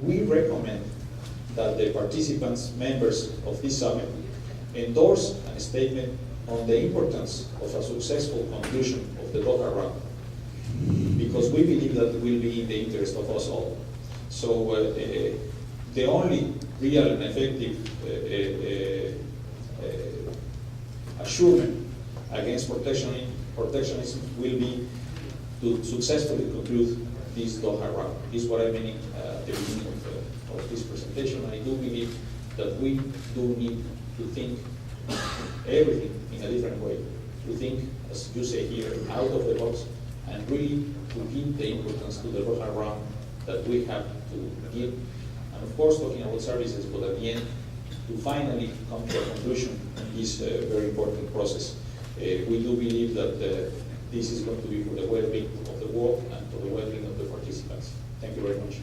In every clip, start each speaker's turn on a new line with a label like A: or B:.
A: we recommend that the participants, members of this summit, endorse a statement on the importance of a successful conclusion of the Doha round, because we believe that it will be in the interest of us all. So the only real and effective assurance against protectionism will be to successfully conclude this Doha round. This is what I meant at the beginning of this presentation. I do believe that we do need to think everything in a different way. To think, as you say here, out of the box, and really to give the importance to the Doha round that we have to give. And of course, talking about services, but at the end, to finally come to a conclusion in this very important process. We do believe that this is going to be for the well-being of the world and for the well-being of the participants. Thank you very much.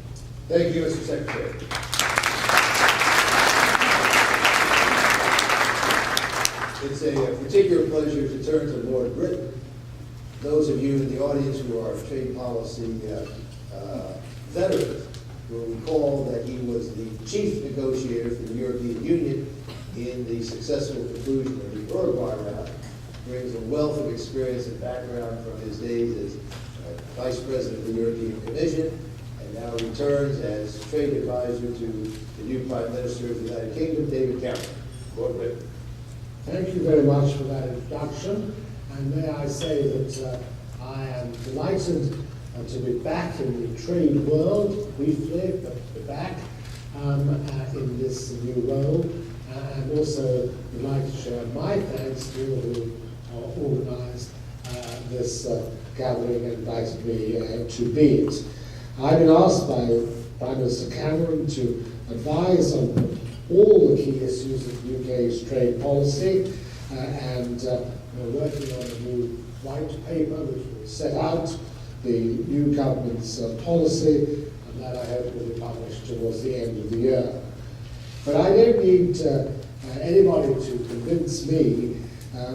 B: Thank you, Mr. Secretary. It's a particular pleasure to turn to Lord Brittan. Those of you in the audience who are trade policy veterans will recall that he was the chief negotiator for the European Union in the successful conclusion of the Uruguay round. Brings a wealth of experience and background from his days as Vice President of the European Commission, and now returns as trade advisor to the new Prime Minister of the United Kingdom, David Cameron. Lord Brittan.
C: Thank you very much for that introduction, and may I say that I am delighted to be back in the trade world, briefly, but to be back in this new role, and also would like to share my thanks to all who organised this gathering and invited me to be it. I've been asked by Prime Minister Cameron to advise on all the key issues of the UK's trade policy, and we're working on a new white paper which will set out the new government's policy, and that I hope will be published towards the end of the year. But I don't need anybody to convince me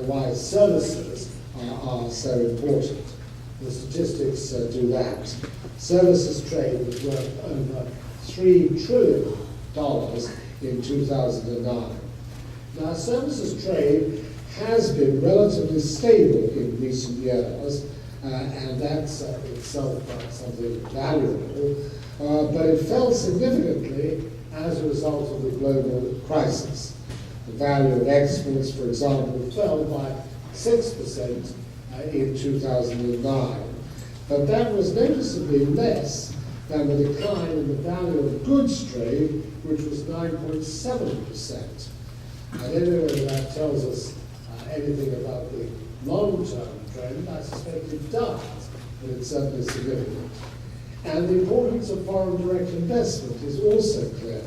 C: why services are so important. The statistics do that. Services trade was worth over $3 trillion in 2009. Now, services trade has been relatively stable in recent years, and that's itself something valuable, but it fell significantly as a result of the global crisis. The value of exports, for example, fell by 6% in 2009, but that was noticeably less than the decline in the value of goods trade, which was 9.7%. I don't know whether that tells us anything about the long-term trend. I suspect it does, but it's certainly significant. And the importance of foreign direct investment is also clear.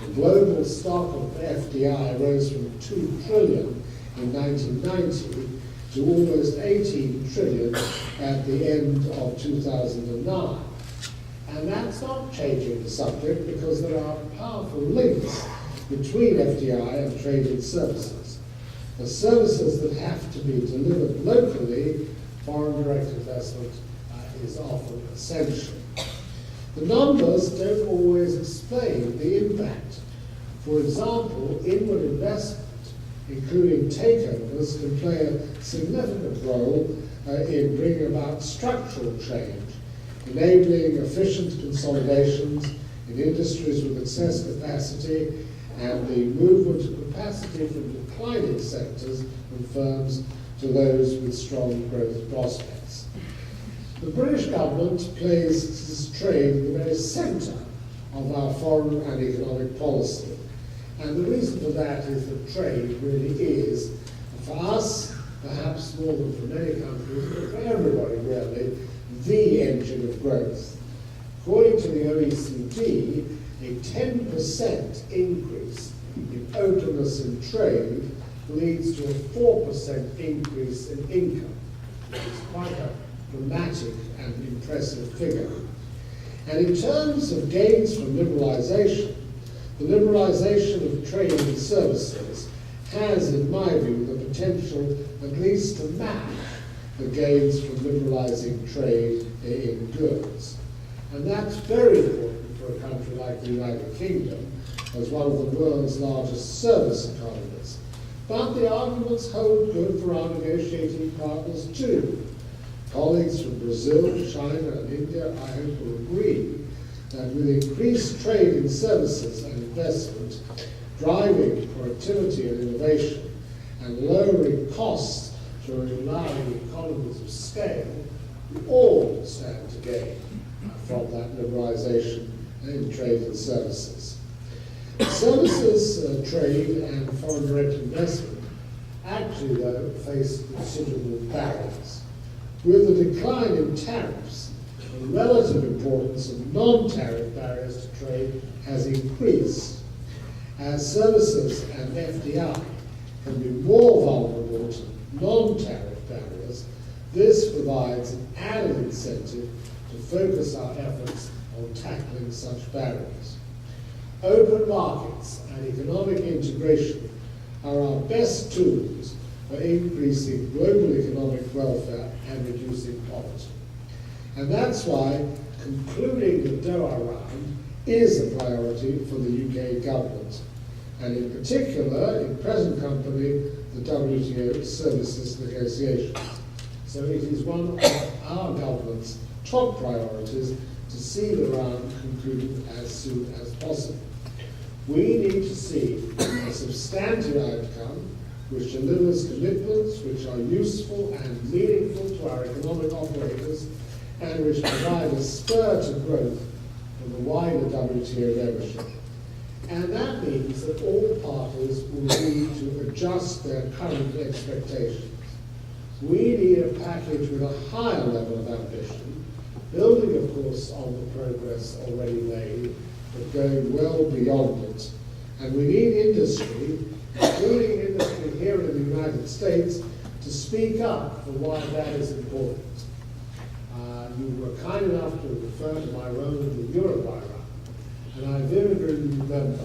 C: The global stock of FDI rose from 2 trillion in 1990 to almost 18 trillion at the end of 2009. And that's not changing the subject because there are powerful links between FDI and traded services. The services that have to be delivered locally, foreign direct investment is often essential. The numbers don't always explain the impact. For example, inward investment, including takeovers, can play a significant role in bringing about structural change, enabling efficient consolidations in industries with excess capacity and the movement of capacity from declining sectors and firms to those with strong growth prospects. The British government places trade in the very centre of our foreign and economic policy. And the reason for that is that trade really is, for us, perhaps more than for many countries, but for everybody really, the engine of growth. According to the OECD, a 10% increase in openness in trade leads to a 4% increase in income. It's quite a dramatic and impressive figure. And in terms of gains from liberalisation, the liberalisation of trade and services has, in my view, the potential at least to match the gains from liberalising trade in goods. And that's very important for a country like the United Kingdom as one of the world's largest service economies. But the arguments hold good for our negotiating partners too. Colleagues from Brazil, China and India, I hope, will agree that with increased trade in services and investment, driving productivity and innovation, and lowering costs through allowing economies of scale, we all stand to gain from that liberalisation in trade and services. Services, trade and foreign direct investment actually, though, face considerable barriers. With the decline in tariffs, the relative importance of non-tariff barriers to trade has increased. As services and FDI can be more vulnerable to non-tariff barriers, this provides an added incentive to focus our efforts on tackling such barriers. Open markets and economic integration are our best tools for increasing global economic welfare and reducing poverty. And that's why concluding the Doha round is a priority for the UK government, and in particular, in present company, the WTO services negotiations. So it is one of our government's top priorities to see the round concluded as soon as possible. We need to see a substantive outcome which delivers commitments which are useful and meaningful to our economic operators and which provide a spur to growth for the wider WTO membership. And that means that all parties will need to adjust their current expectations. We need a package with a higher level of ambition, building, of course, on the progress already made, but going well beyond it. And we need industry, including industry here in the United States, to speak up for why that is important. You were kind enough to refer to my role in the Uruguay round, and I vividly remember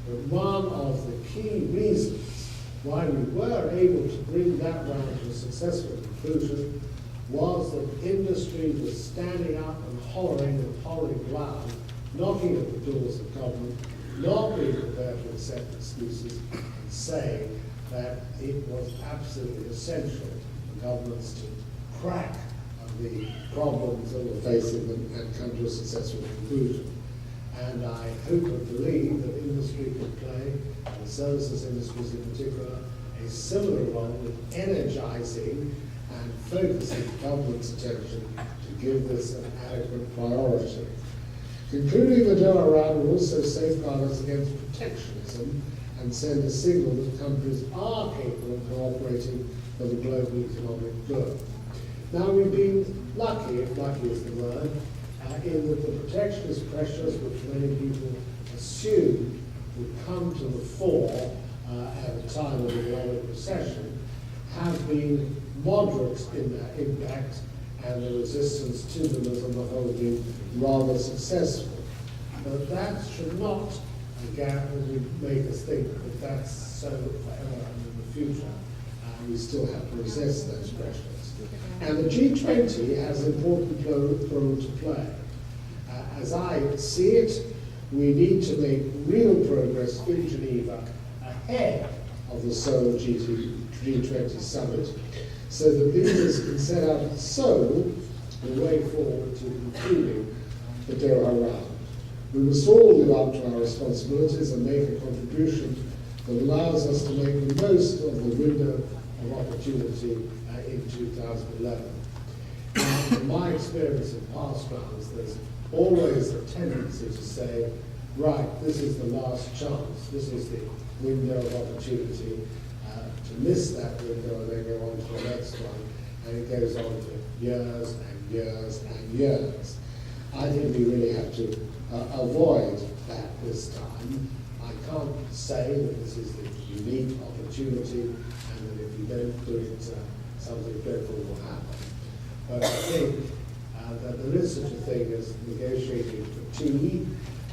C: that one of the key reasons why we were able to bring that round to a successful conclusion was that industry was standing up and hollering loud, knocking at the doors of government, not being prepared to accept excuses, and saying that it was absolutely essential for governments to crack the problems that were facing them and come to a successful conclusion. And I hope and believe that industry can play, and the services industries in particular, a similar role in energizing and focusing government's attention to give this an adequate priority. Concluding the Doha round will also safeguard us against protectionism and send a signal that countries are capable of cooperating for the global economic good. Now, we've been lucky, if lucky is the word, in that the protectionist pressures which many people assumed would come to the fore at a time of economic recession have been moderate in their impact, and the resistance to them has on the whole been rather successful. But that should not, again, make us think that that's so forever and in the future. We still have to resist those pressures. And the G20 has an important role to play. As I see it, we need to make real progress in Geneva ahead of the Seoul G20 summit, so that leaders can set out at Seoul the way forward to concluding the Doha round. We must all live up to our responsibilities and make a contribution that allows us to make the most of the window of opportunity in 2011. In my experience in past rounds, there's always a tendency to say, right, this is the last chance, this is the window of opportunity, to miss that window and then go on to the next one, and it goes on for years and years and years. I think we really have to avoid that this time. I can't say that this is the unique opportunity and that if you don't do it, something dreadful will happen. But I think that there is such a thing as negotiating fatigue,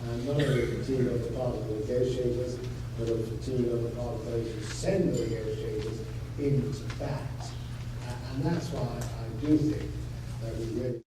C: and not only fatigue on the part of the negotiators, but a fatigue on the part of those who send the negotiators into bat. And that's why I do think that we really